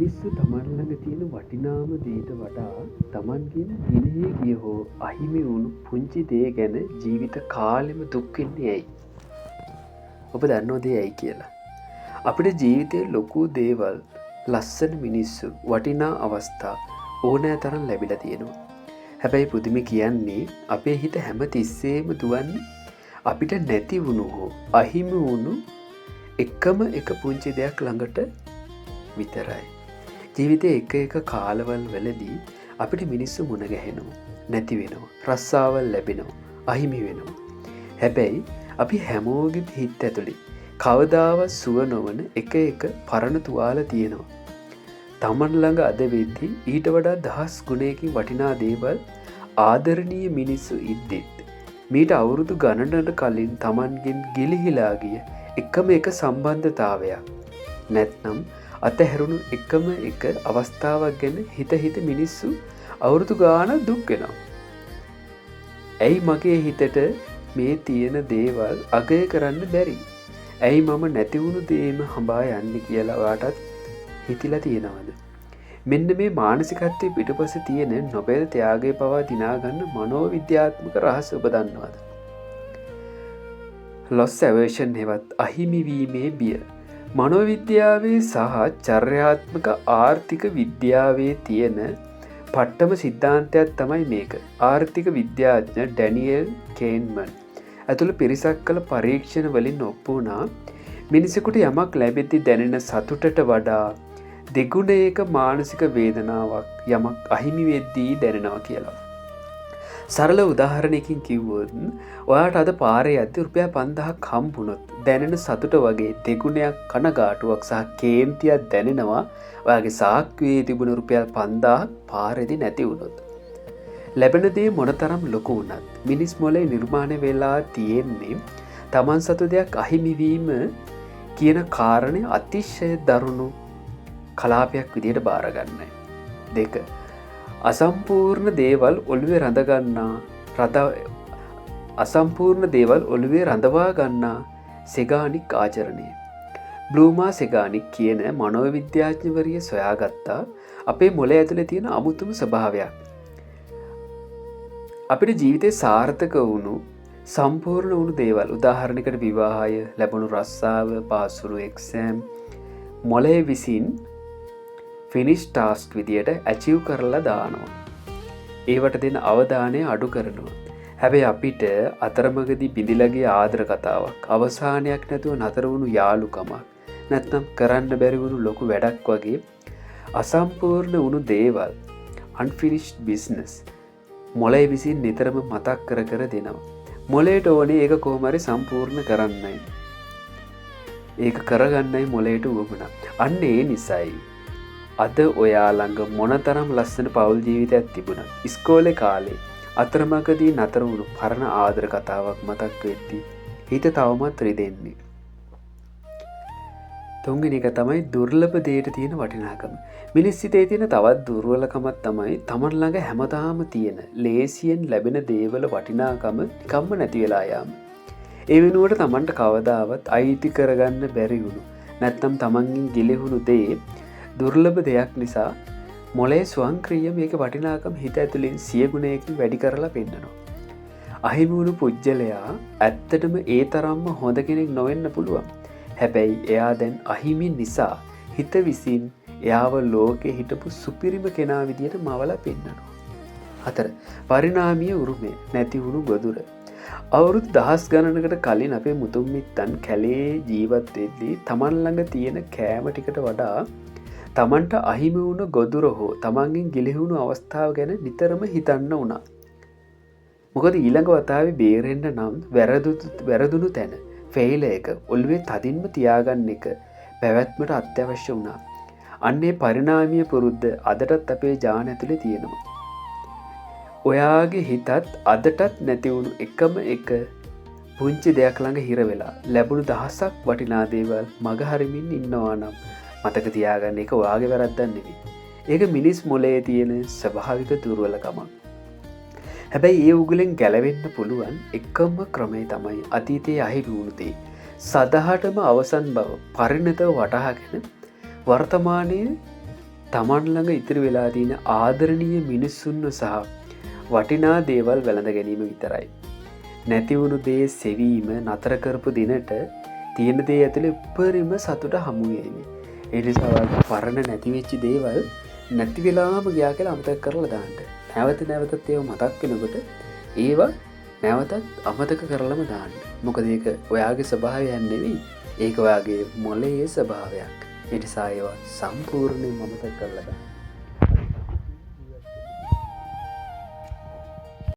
මිනිස්සු තමන් ළඟ තියෙන වටිනාම දේට වඩා තමන්ගෙන් ගිලිහී ගිය හෝ අහිමි වුණු පුංචි දේ ගැන ජීවිත කාලෙම දුක් වෙන්නේ ඇයි? ඔබ දන්නවද ඒ ඇයි කියලා? අපිට ජීවිතේ ලොකු දේවල්, ලස්සන මිනිස්සු, වටිනා අවස්ථා ඕනෑ තරම් ලැබිලා තියෙනවා. හැබැයි පුදුමේ කියන්නේ අපේ හිත හැම තිස්සෙම දුවන්නේ අපිට නැති වුණු හෝ අහිමි වුණු එකම එක පුංචි දෙයක් ළඟට විතරයි. ජීවිතේ එක එක කාලවල වලදී අපිට මිනිස්සු මුණ ගැහෙනවා, නැති වෙනවා, රස්සාවල් ලැබෙනවා, අහිමි වෙනවා. හැබැයි අපි හැමෝගෙම හිත ඇතුලේ කවදාවත් සුව නොවන එක එක පරණ තුවාල තියෙනවා. තමන් ළඟ අද වෙද්දී ඊට වඩා දහස් ගුණයකින් වටිනා දේවල්, ආදරණීය මිනිස්සු ඉද්දෙත් මීට අවුරුදු ගණනකට කලින් තමන්ගෙන් ගිලිහිලා ගිය එකම එක සම්බන්ධතාවයක් නැත්නම් අතහැරුණු එකම එක අවස්ථාවක් ගැන හිත මිනිස්සු අවුරුදු ගාණක් දුක් වෙනවා. ඇයි මගේ හිතට මේ තියෙන දේවල් අගය කරන්න බැරි? ඇයි මම නැති වුණු දේම හඹා යන්නේ කියලා ඔයාටත් හිතිලා තියෙනවද? මෙන්න මේ මානසිකත්වයේ පිටුපස තියෙන නොබෙල් ත්‍යාගය පවා දිනා ගන්න මනෝවිද්‍යාත්මක රහස ඔබ දන්නවද? loss aversion හෙවත් අහිමි වීමේ බිය. මනෝවිද්‍යාවේ සහ චර්යාත්මක ආර්ථික විද්‍යාවේ තියෙන පට්ටම සිද්ධාන්තයක් තමයි මේක. ආර්ථික විද්‍යාඥ ඩැනියල් කේන්මන් ඇතුළු පිරිසක් කළ පරීක්ෂණ වලින් ඔප්පු වුණා මිනිසෙකුට යමක් ලැබෙද්දී දැනෙන සතුටට වඩා දෙගුණයක මානසික වේදනාවක් යමක් අහිමි වෙද්දී දැනෙනවා කියලා. සරල උදාහරණයකින් කිව්වොත් ඔයාට අද පාරේ යද්දී රුපියල් 5000ක් හම්බුනොත් දැනෙන සතුට වගේ දෙගුණයක් කනගාටුවක් සහ කේන්තියක් දැනෙනවා ඔයාගේ සාක්කුවේ තිබුණ රුපියල් 5000ක් පාරේදී නැති වුණොත්. ලැබෙන දේ මොනතරම් ලොකු වුණත් මිනිස් මොලේ නිර්මාණය වෙලා තියෙන්නේ Taman සතු දෙයක් අහිමි වීම කියන කාරණේ අතිශය දරුණු කලාපයක් විදියට බාර ගන්නයි. 2. අසම්පූර්ණ දේවල් ඔළුවේ රඳවා ගන්නා සෙගානික් ආචරණය. බ්ලූමා සෙගානික් කියන මනෝවිද්‍යාඥවරිය සොයාගත්තා අපේ මොළය ඇතුලේ තියෙන අමුතුම ස්වභාවයක්. අපිට ජීවිතේ සාර්ථක වුණු සම්පූර්ණ වුණු දේවල්, උදාහරණයකට විවාහය, ලැබුණු රස්සාව, පාසුරු එක්සෑම් මොළය විසින් ෆිනිෂ් ටාස්ක් විදියට ඇචීව් කරලා දානවා. ඒවට දෙන අවධානය අඩු කරනවා. හැබැයි අපිට අතරමඟදී බිඳිලා ගිය ආදර කතාවක්, අවසානයක් නැතුව නතර වුණු යාළුකමක්, නැත්නම් කරන්න බැරි වුණු ලොකු වැඩක් වගේ අසම්පූර්ණ වුණු දේවල්, unfinished business මොළය විසින් නිතරම මතක් කර කර දෙනවා. මොළයට ඕනේ ඒක කොහොම හරි සම්පූර්ණ කරන්නයි. ඒක කරගන්නයි මොළයට උවමනා. අන්න ඒ නිසායි අද ඔයා ළඟ මොනතරම් ලස්සන පවුල් ජීවිතයක් තිබුණත් ඉස්කෝලේ කාලේ අතරමඟදී නතර වුණු පරණ ආදර කතාවක් මතක් වෙද්දී හිත තවමත් රිදෙන්නේ. 3 වෙනි එක තමයි දුර්ලභ දෙයට තියෙන වටිනාකම. මිනිස් හිතේ තියෙන තවත් දුර්වලකමක් තමයි Taman ළඟ හැමදාම තියෙන ලේසියෙන් ලැබෙන දේවල වටිනාකම නිකම්ම නැති වෙලා යාම. ඒ වෙනුවට Tamanට කවදාවත් අයිති කරගන්න බැරි වුණු නැත්නම් Tamanගෙන් ගිලිහුණු දේ දුර්ලභ දෙයක් නිසා මොලේ ස්වංක්‍රීය මේක වටිනාකම හිත ඇතුලින් 100 ගුණයකින් වැඩි කරලා පෙන්නනවා. අහිමි වුණු පුජ්‍යලයා ඇත්තටම ඒ තරම්ම හොඳ කෙනෙක් නොවෙන්න පුළුවන්. හැබැයි එයා දැන් අහිමි නිසා හිත විසින් එයාව ලෝකේ හිටපු සුපිරිම කෙනා විදියට මවලා පෙන්නනවා. 4. පරිණාමීය උරුමය නැති වුණු ගොදුර. අවුරුදු දහස් ගණනකට කලින් අපේ මුතුන් මිත්තන් කැලේ ජීවත් වෙද්දී Taman ළඟ තියෙන කෑම ටිකට වඩා Tamanට අහිමි වුණ ගොදුර හෝ Tamanගෙන් ගිලිහුණු අවස්ථාව ගැන නිතරම හිතන්න වුණා. මොකද ඊළඟ වතාවේ බේරෙන්න නම් වැරදුණු තැන ෆේල් එක ඔළුවේ තදින්ම තියාගන්න එක පැවැත්මට අත්‍යවශ්‍ය වුණා. අන්නේ පරිණාමීය පුරුද්ද අදටත් අපේ ජාන ඇතුලේ තියෙනවා. ඔයාගේ හිතත් අදටත් නැති වුණු එකම එක පුංචි දෙයක් ළඟ හිර වෙලා ලැබුණු දහසක් වටිනා දේවල් මග හරිමින් ඉන්නවා නම් මතක තියාගන්න එක ඔයාගේ වැරද්දක් නෙවෙයි. ඒක මිනිස් මොළයේ තියෙන ස්වභාවික දුර්වලකමක්. හැබැයි ඒ උගලෙන් ගැලවෙන්න පුළුවන් එකම ක්‍රමය තමයි අතීතයේ අහිමි වුණු දේ සදහටම අවසන් බව පරිණතව වටහාගෙන වර්තමානයේ තමන්ළඟ ඉතිරි වෙලා තියෙන ආදරණීය මිනිස්සුන්ව සහ වටිනා දේවල් වැළඳ ගැනීම විතරයි. නැතිවුණු දේ සෙවීම නතර කරපු දිනට තියෙන දේ ඇතුළේ උපරිම සතුට හමුවේවි. එනිසා පරණ නැතිවෙච්චි දේවල් නැති වෙලාම ගියා කියලා අමතක කරලා දාන්න. නැවත නැවතත් ඒවා මතක් වෙනකොට ඒවා නැවතත් අමතක කරලම දාන්න. මොකද ඒක ඔයාගේ ස්වභාවයක් නෙවෙයි. ඒක ඔයාගේ මොළයේ ස්වභාවයක්. ඒ නිසා ඒවා සම්පූර්ණයෙන්ම අමතක කරලා දාන්න.